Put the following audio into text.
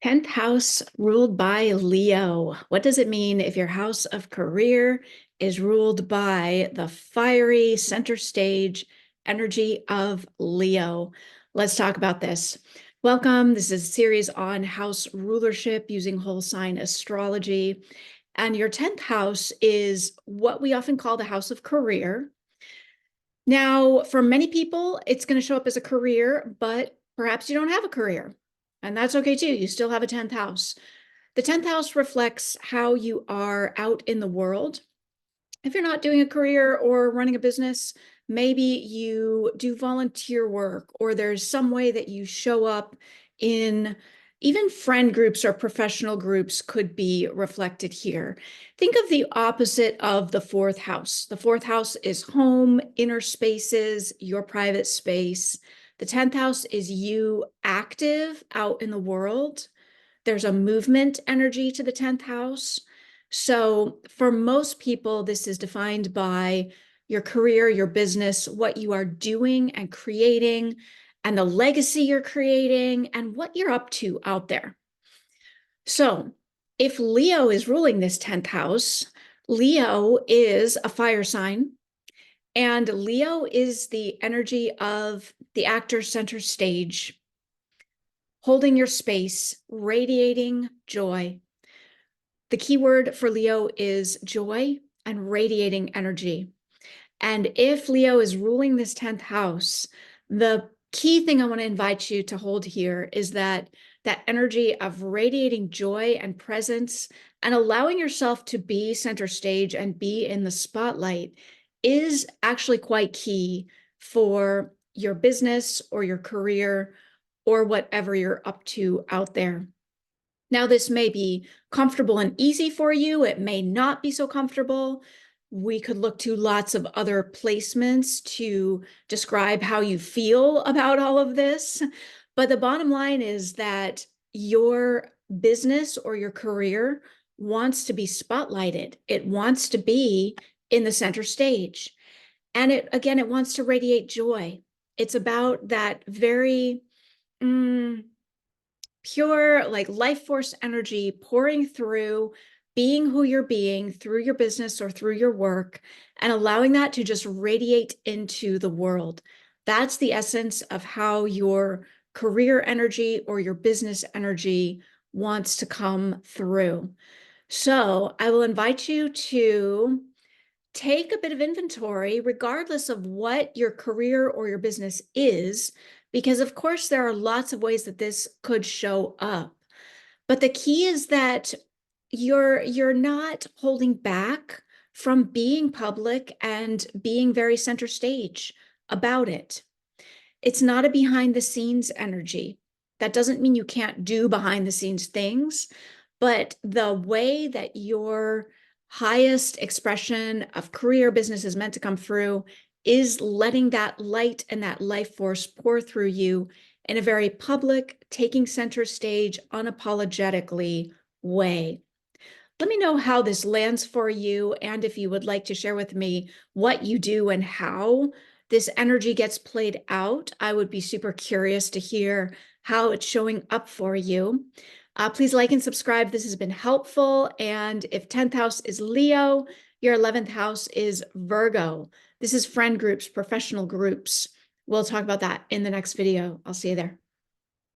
10th house ruled by Leo. What does it mean if your house of career is ruled by the fiery center stage energy of Leo? Let's talk about this. Welcome. This is a series on house rulership using whole sign astrology. And your 10th house is what we often call the house of career. Now, for many people, it's going to show up as a career, but perhaps you don't have a career. And that's okay too. You still have a 10th house. The 10th house reflects how you are out in the world. If you're not doing a career or running a business, maybe you do volunteer work or there's some way that you show up in even friend groups or professional groups could be reflected here. Think of the opposite of the fourth house. The fourth house is home, inner spaces, your private space. The 10th house is you active out in the world. There's a movement energy to the 10th house. So for most people, this is defined by your career, your business, what you are doing and creating, and the legacy you're creating, and what you're up to out there. So if Leo is ruling this 10th house, Leo is a fire sign. And Leo is the energy of the actor center stage, holding your space, radiating joy. The key word for Leo is joy and radiating energy. And if Leo is ruling this 10th house, the key thing I want to invite you to hold here is that energy of radiating joy and presence and allowing yourself to be center stage and be in the spotlight is actually quite key for your business or your career or whatever you're up to out there. Now, this may be comfortable and easy for you. It may not be so comfortable. We could look to lots of other placements to describe how you feel about all of this. But the bottom line is that your business or your career wants to be spotlighted. It wants to be in the center stage. And it wants to radiate joy. It's about that very pure, like life force energy pouring through, being who you're being through your business or through your work, and allowing that to just radiate into the world. That's the essence of how your career energy or your business energy wants to come through. So I will invite you to take a bit of inventory, regardless of what your career or your business is, because of course there are lots of ways that this could show up. But the key is that you're not holding back from being public and being very center stage about it. It's not a behind the scenes energy. That doesn't mean you can't do behind the scenes things, but the way that your highest expression of career business is meant to come through is letting that light and that life force pour through you in a very public, taking center stage, unapologetically way. Let me know how this lands for you, and if you would like to share with me what you do and how this energy gets played out. I would be super curious to hear how it's showing up for you. Please like and subscribe. This has been helpful. And if 10th house is Leo, your 11th house is Virgo. This is friend groups, professional groups. We'll talk about that in the next video. I'll see you there.